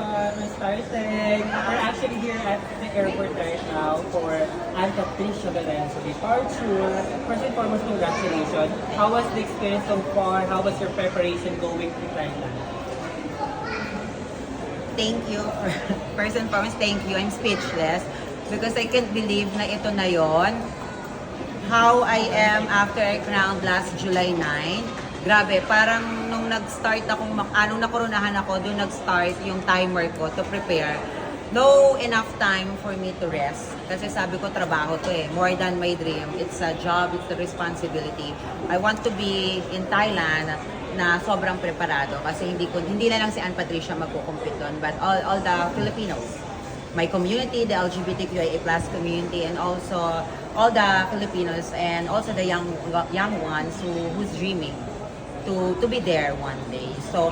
everyone. We're starting. We're actually here at the airport right now for Anne Patricia Lorenzo departure. First and foremost, congratulations. How was the experience so far? How was your preparation going to Thailand? Thank you. First and foremost, thank you. I'm speechless because I can't believe na ito na yon. How I am after I crowned last July 9. Grabe, parang nung nag-start akong, nung nakurunahan ako, doon nag-start yung timer ko to prepare. No enough time for me to rest. Kasi sabi ko, trabaho to eh. More than my dream. It's a job, it's a responsibility. I want to be in Thailand na sobrang preparado kasi hindi na lang si Anne Patricia magko-compete doon, but all the Filipinos, my community, the LGBTQIA+ community, and also all the Filipinos and also the young ones who's dreaming to be there one day. So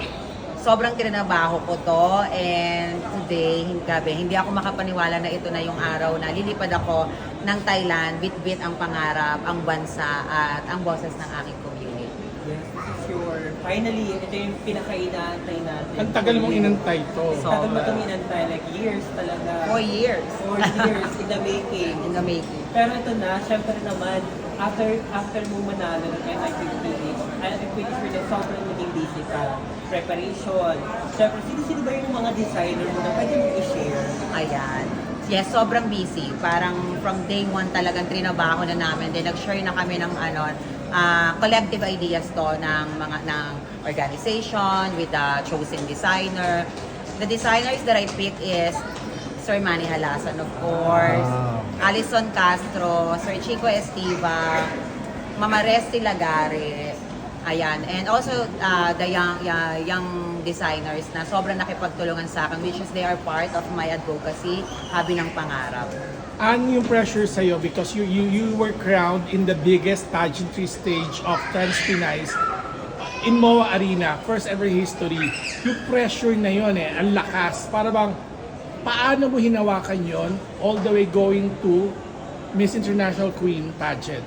sobrang kinanabaho ko to, and today, hindi ako makapaniwala na ito na yung araw na lilipad ako ng Thailand, bit-bit ang pangarap, ang bansa at ang boses ng aking community. Yes, sure. Finally, ito yung pinaka-inaantay natin. Ang tagal mong inantay to. Tagal mo itong inantay, like years talaga. 4 years 4 years in the making. in the making. Pero ito na, syempre naman, after mo manalo ng MI50, I'm pretty sure na sobrang naging busy ka. Preparation. Syempre, sino ba yung mga designer mo na pwede mo i-share? Ayan. Yes, sobrang busy. Parang from day one talagang trinabaho na namin. Then nag-share na kami ng collective ideas to ng organization with the chosen designer. The designers that I pick is Sir Manny Halasan, of course, Alison Castro, Sir Chico Estiva, Mama Resty Lagare, ayan, and also the young designers na sobrang nakipagtulungan sa akin, which is they are part of my advocacy, Habi ng Pangarap. Ano yung pressure sa'yo because you were crowned in the biggest pageantry stage of Trans Pinays in MOA Arena, first ever history. Yung pressure na yon ang lakas. Para bang, paano mo hinawakan yon all the way going to Miss International Queen pageant?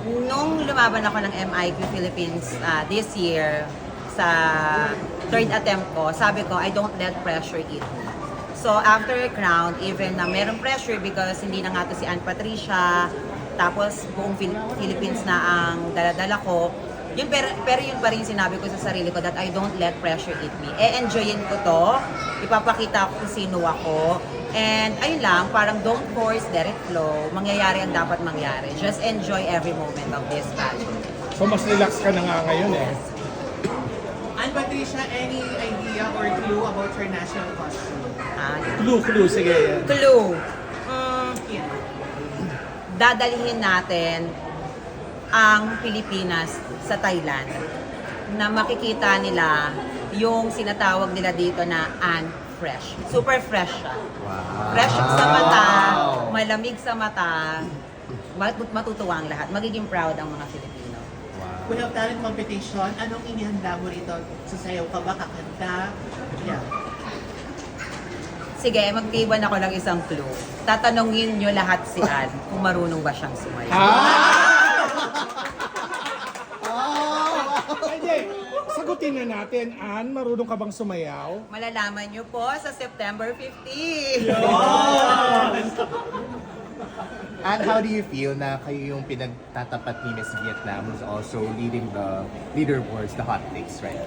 Nung lumaban ako ng MIQ Philippines this year, sa third attempt ko, sabi ko, I don't let pressure eat me. So after crown, even na merong pressure because hindi na nga to si Anne Patricia, tapos buong Philippines na ang dala-dala ko, yun, pero yun pa rin sinabi ko sa sarili ko that I don't let pressure eat me. E-enjoyin ko to, ipapakita ko kung sino ako, and ayun lang, parang don't force, let it flow, mangyayari ang dapat mangyari. Just enjoy every moment of this pageant. So mas relax ka na nga ngayon eh. Anne Patricia, any idea or clue about her national costume? Clue, sige yan. Clue. Dadalhin natin ang Pilipinas sa Thailand na makikita nila yung sinatawag nila dito na Anne Fresh. Super fresh siya. Wow. Fresh sa mata, malamig sa mata, matutuwa ang lahat. Magiging proud ang mga Filipino. We have talent competition. Anong inihanda mo rito? Sasayaw ka ba? Kakanta? Yeah. Sige, mag-iwan ako ng isang clue. Tatanungin nyo lahat si Anne kung marunong ba siyang sumayaw. Hindi, sagutin na natin, Anne, marunong ka bang sumayaw? Malalaman nyo po sa September 15. And how do you feel na kayo yung pinagtatapat ni Miss Vietnam who's also leading the leaderboards, the hot takes, right?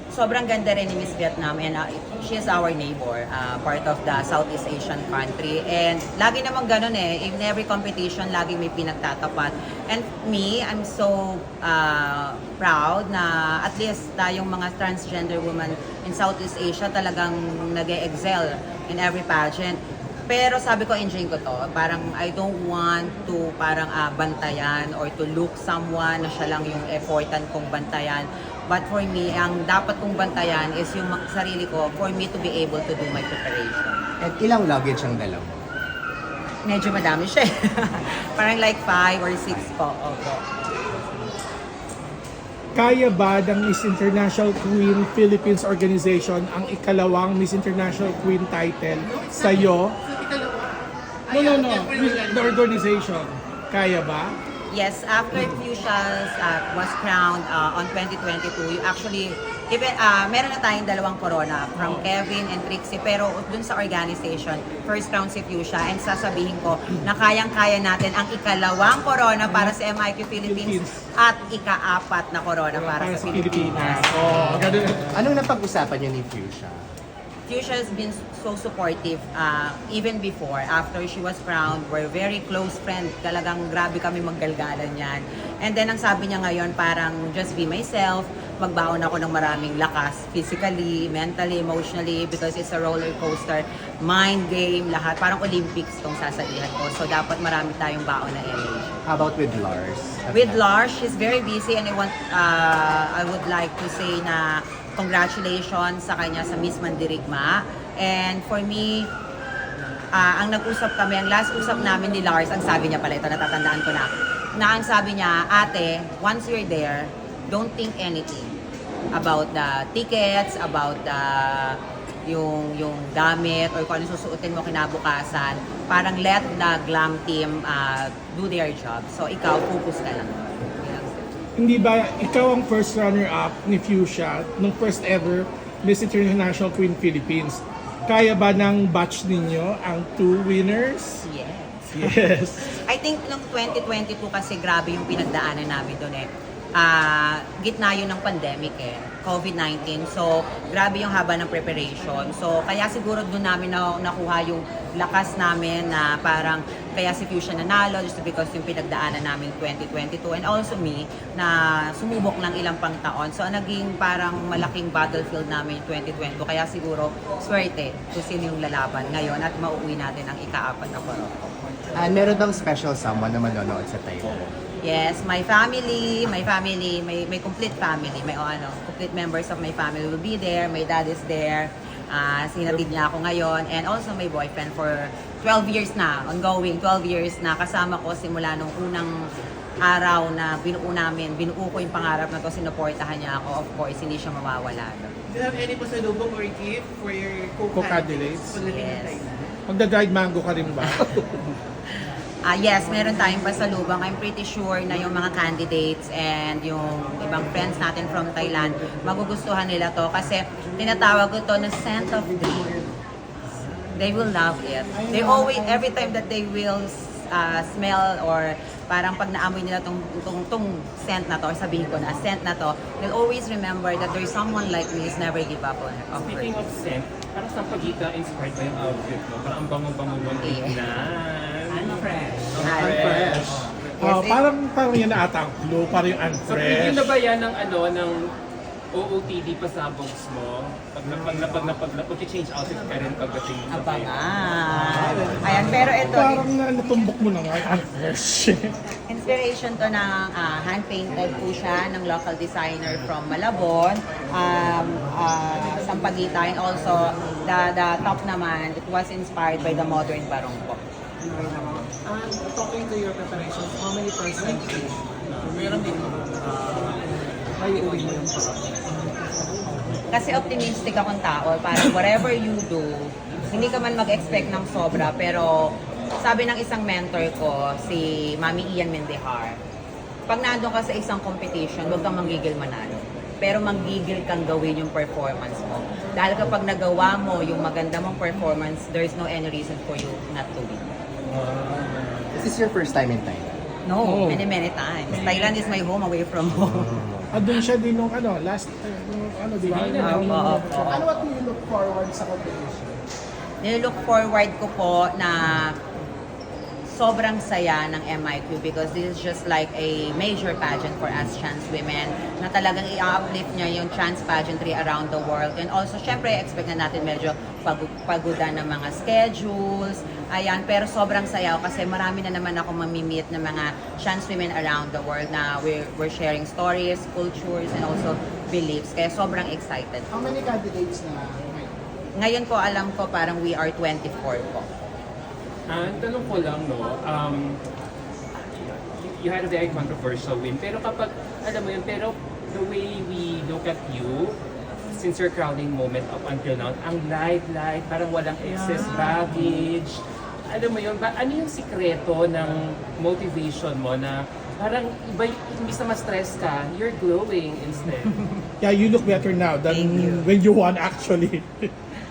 Sobrang ganda rin ni Miss Vietnam, and she is our neighbor, part of the Southeast Asian country. And lagi namang ganun eh, in every competition, lagi may pinagtatapat. And me, I'm so proud na at least tayong mga transgender women in Southeast Asia talagang nag-excel in every pageant. Pero sabi ko, enjoy ko to. Parang I don't want to bantayan or to look someone na siya lang yung effortan kong bantayan. But for me, ang dapat kong bantayan is yung sarili ko for me to be able to do my preparation. And ilang luggage ang dala mo? Medyo madami siya. Parang like 5 or 6 po. Opo. Kaya ba ng Miss International Queen Philippines Organization ang ikalawang Miss International Queen title sa'yo? No. The organization. Kaya ba? Yes, after Fuchsia's was crowned on 2022, you actually, even, meron na tayong dalawang corona from Kevin and Trixie, pero dun sa organization, first crown si Fuchsia, and sasabihin ko na kayang-kaya natin ang ikalawang corona para sa MIQ Philippines at ika-apat na corona para sa Pilipinas. Oh, ganun. Anong napag-usapan niyo ni Fuchsia? Fuchsia has been so supportive even before. After she was crowned, we're very close friends. Talagang grabe kami maggalgalan yan. And then ang sabi niya ngayon, parang just be myself. Magbaon ako ng maraming lakas, physically, mentally, emotionally, because it's a roller coaster, mind game, lahat. Parang Olympics tong sasalihan ko. So dapat marami tayong baon na energy. How about with Lars? With Lars, she's very busy, and I would like to say na congratulations sa kanya sa Miss Mandirigma. And for me, ang nag-usap kami, ang last usap namin ni Lars, ang sabi niya pala, ito natatandaan ko na ang sabi niya, ate, once you're there, don't think anything about the tickets, about yung gamit, or kung ano susuotin mo kinabukasan. Parang let the glam team do their job. So ikaw, focus ka lang. Hindi ba ikaw ang first runner-up ni Fuchsia nung first ever Miss International Queen Philippines? Kaya ba ng batch ninyo ang 2 winners? Yes. Yes. I think nung 2022 kasi grabe yung pinagdaanan namin doon eh. Gitna yun ng pandemic eh, COVID-19. So, grabe yung haba ng preparation. So, kaya siguro doon namin nakuha yung lakas namin na parang kaya si Fuchsia nanalo just because yung pinagdaanan namin 2022, and also me na sumubok ng ilang pang taon. So, naging parang malaking battlefield namin yung 2022. Kaya siguro swerte kung sino yung lalaban ngayon at mauuwi natin ang ika-4 na corona. Meron bang special someone na manonood sa tayo? Yes, my family, my complete family, complete members of my family will be there. My dad is there. Sinatid niya ako ngayon, and also my boyfriend for 12 years na, ongoing 12 years na kasama ko simula nung unang araw na binuo ko yung pangarap na to, sinuportahan niya ako. Of course, hindi siya mawawala. Do you have any pasalubong or gift for your Co-candidates? Co-candidates? Magda-dried mango ka rin ba? Yes, meron tayong pasalubong. I'm pretty sure na yung mga candidates and yung ibang friends natin from Thailand, magugustuhan nila to kasi tinatawag ko to na scent of dreams. They will love it. They always, every time that they will smell or parang pag naamoy nila tong scent na to, or sabihin ko na scent na to, they'll always remember that there's someone like me who's never give up on her. Speaking of scent, parang sa pagita inspired by yung outfit mo. Parang ang bango-bango mo tignan. Unfresh. Unfresh. Parang yan na ata ang clue, parang yung So, preview unfresh. na ba yan ng ng OOTD pasabog mo? Pag-change outfit ka rin pagdating sa Abangan. Ayan, pero ito, Parang natumbok mo na nga, unfresh. inspiration to ng hand-painted po siya ng local designer from Malabon, Sampaguita, and also the top naman, it was inspired by the modern barong po. Talking to your preparations, how many percent meron din may uwi mo yung Kasi optimistic akong tao, parang whatever you do, hindi ka man mag-expect ng sobra, pero sabi ng isang mentor ko, si Mami Ian Mendehar, pag nandun ka sa isang competition, huwag kang manggigil manalo. Pero manggigil kang gawin yung performance mo. Dahil kapag nagawa mo yung maganda mong performance, there's no any reason for you not to win. Is this your first time in Thailand? No, many times. Thailand is my home away from home. Doon siya din nung last, di ba? Ano what do you look forward sa competition? Nilook forward ko po na sobrang saya ng MIQ because this is just like a major pageant for us trans women na talagang i-uplift niya yung trans pageantry around the world. And also, syempre, expect na natin medyo pagudan ng mga schedules. Ayan, pero sobrang saya kasi marami na naman ako mamimit ng mga trans women around the world na we're sharing stories, cultures, and also beliefs. Kaya sobrang excited. How many candidates na Ngayon po, alam ko parang we are 24 po. Tanong ko lang, no, you had a very controversial win, pero kapag, alam mo yun, pero the way we look at you, since your crowning moment up until now, ang light, parang walang excess baggage, alam mo yun, ano yung sikreto ng motivation mo na parang iba, imbis na ma-stress ka, you're glowing instead. Yeah, you look better now than Thank you. when you won actually.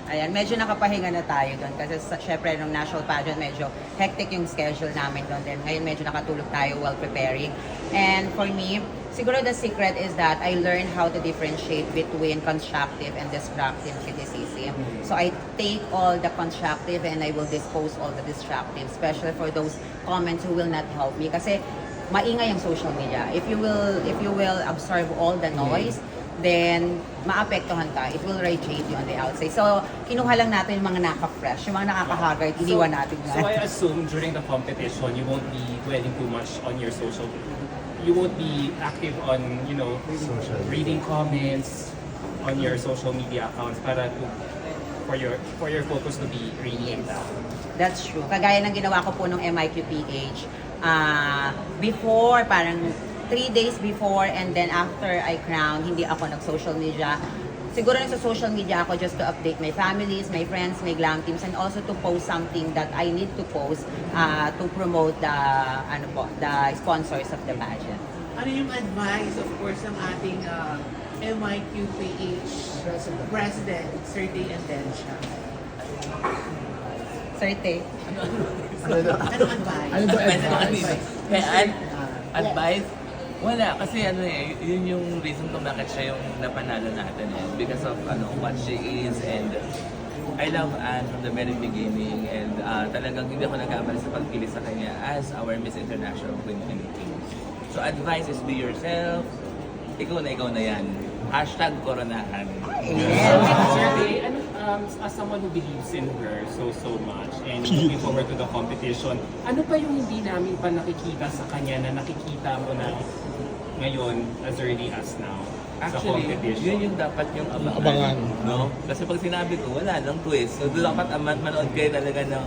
Ayan, medyo nakapahinga na tayo doon kasi syempre nung national pageant medyo hectic yung schedule namin doon. Then ngayon medyo nakatulog tayo while preparing. And for me, siguro the secret is that I learned how to differentiate between constructive and destructive criticism. So I take all the constructive and I will dispose all the destructive, especially for those comments who will not help me. Kasi maingay ang social media. If you will absorb all the noise, then maapektuhan ka. It will radiate you on the outside. So, kinuha lang natin yung mga naka-fresh, yung mga nakaka-haggard, iniwan natin So I yan. assume during the competition, you won't be dwelling too much on your social. You won't be active on, you know, reading comments on your social media accounts para for your focus to be really in that. That's true. Kagaya ng ginawa ko po nung MIQPH, before, parang 3 days before and then after I crowned, hindi ako nag-social media. Siguro nagsa-social media ako just to update my families, my friends, my glam teams, and also to post something that I need to post to promote the sponsors of the pageant. Ano yung advice, of course, ng ating MIQPH President, Sir Day Endencia? Serte. Anong advice? Ano ba advice? Advice? Wala, kasi ano yun yung reason kung bakit siya yung napanalo natin because of what she is, and I love Anne from the very beginning, and talagang hindi ako nagkamali sa pagpili sa kanya as our Miss International Queen Philippines. So advice is be yourself, ikaw na yan. Hashtag Coronahan. Sir Day, as someone who believes in her so much and looking forward to the competition, ano pa yung hindi namin pa nakikita sa kanya na nakikita mo na ngayon as early as now sa Actually, competition? yun yung dapat yung abangan. Abangan. No? Kasi pag sinabi ko, wala lang twist. So dapat manood kayo talaga ng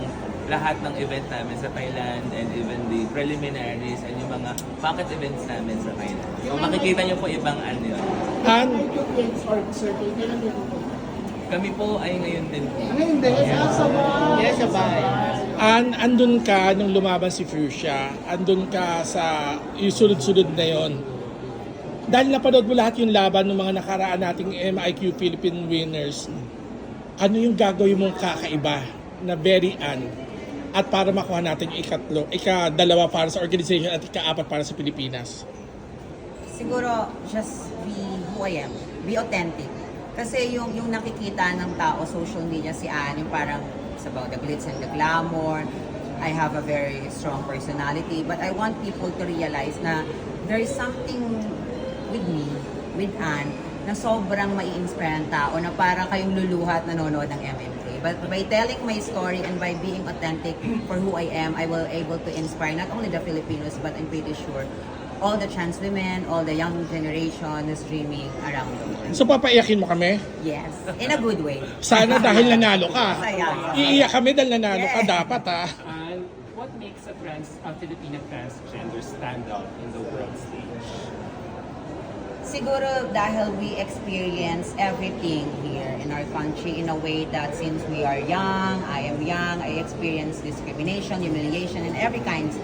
lahat ng event namin sa Thailand, and even the preliminaries and yung mga pocket events namin sa Thailand. So makikita nyo po ibang ano yun. And Kami po ay ngayon din po. Yes, sabay. andun ka nung lumaban si Fuchsia, andun ka sa yung sunod-sunod na yon. Dahil napanood mo lahat yung laban ng mga nakaraan nating MIQ Philippine winners, ano yung gagawin mong kakaiba na very at para makuha natin yung ika-dalawa para sa organization at ika-apat para sa Pilipinas? Siguro, just be who I am. Be authentic. Kasi yung nakikita ng tao, social media, si Anne, yung parang it's about the glitz and the glamour. I have a very strong personality. But I want people to realize na there is something with me, with Anne, na sobrang mai-inspire ang tao, na parang kayong luluha at nanonood ng MMK. But by telling my story and by being authentic for who I am, I will able to inspire not only the Filipinos, but I'm pretty sure all the trans women, all the young generation is dreaming around the world. So papaiyakin mo kami? Yes, in a good way. Sana dahil nanalo ka. Saya. Iiyak kami dahil nanalo ka, dapat ha. And what makes a Filipina transgender stand out in the world stage? Siguro dahil we experience everything here in our country in a way that since we are young, I am young, I experience discrimination, humiliation, and every kinds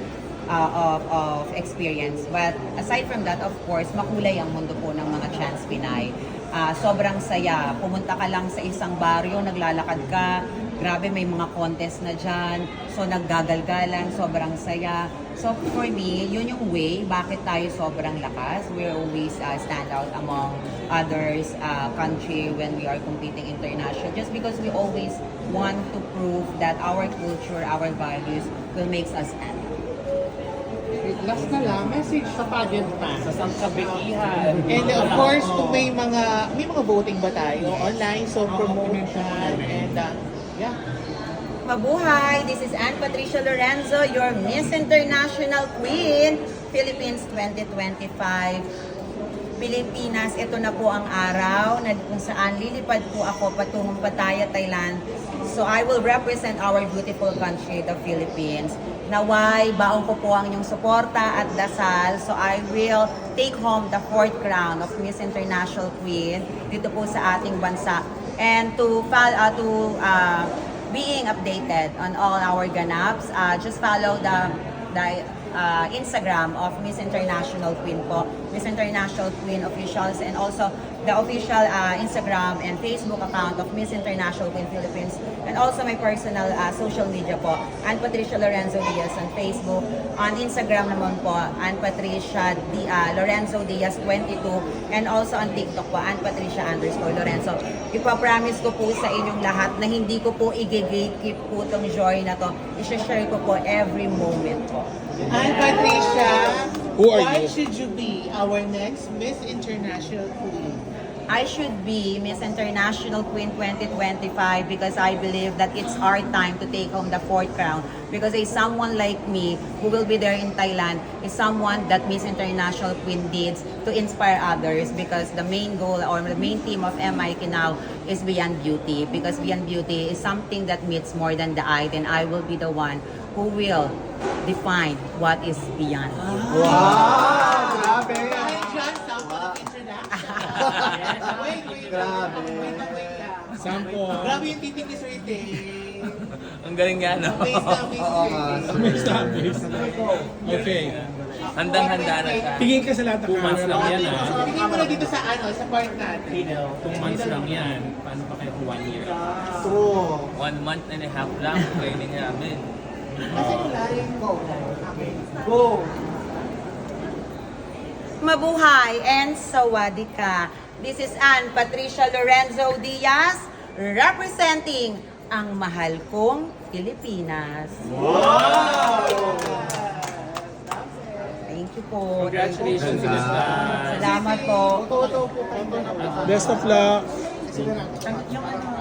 of experience. But aside from that, of course, makulay ang mundo po ng mga trans Pinay. Sobrang saya. Pumunta ka lang sa isang baryo, naglalakad ka, grabe may mga contest na dyan, so naggagalgalan, sobrang saya. So for me, yun yung way bakit tayo sobrang lakas. We always stand out among others country when we are competing international, just because we always want to prove that our culture, our values will make us stand out. Last na lang, message sa pageant fans. Sa sangkabikihan. And of course, kung may mga voting ba tayo online, so promotion and yeah. Mabuhay! This is Anne Patricia Lorenzo, your Miss International Queen, Philippines 2025. Pilipinas, ito na po ang araw na kung saan lilipad po ako patungong Pattaya, Thailand. So I will represent our beautiful country, the Philippines. Naway, baon ko po ang inyong suporta at dasal. So I will take home the 4th crown of Miss International Queen dito po sa ating bansa. And to being updated on all our ganaps, just follow the Instagram of Miss International Queen po, Miss International Queen Officials, and also the official Instagram and Facebook account of Miss International Queen Philippines, and also my personal social media po, Ann Patricia Lorenzo Diaz on Facebook. On Instagram naman po, Ann Patricia Lorenzo Diaz 22, and also on TikTok po, Ann Patricia _Lorenzo. Ipapromise ko po sa inyong lahat na hindi ko po i-gatekeep po itong joy na to. I-share ko po every moment po. Ann Patricia, Who are why you? should you be our next Miss International Queen? I should be Miss International Queen 2025 because I believe that it's our time to take home the 4th crown. Because a someone like me who will be there in Thailand is someone that Miss International Queen needs to inspire others, because the main goal or the main theme of MIK now is Beyond Beauty, because Beyond Beauty is something that meets more than the eye, and I will be the one who will define what is beyond. Grabe! Dahil dyan, sample of introduction. Wait lang. Sampo. Grabe yung titig ni Sir Tay. Ang galing nga, no? Face na face. May sabis. Okay. Handang-handa na siya. Tingin ka sa lahat ng 2 months lang yan, ah. Tingin mo na dito sa sa part natin. 2 months lang yan. Paano pa kayo 1 year? True. 1 month and a half lang training namin. Go. Mabuhay and sawadika. This is Ann Patricia Lorenzo Diaz representing ang mahal kong Pilipinas. Thank you po. Congratulations, Miss Dan. Salamat po. Best of luck. Yung ano,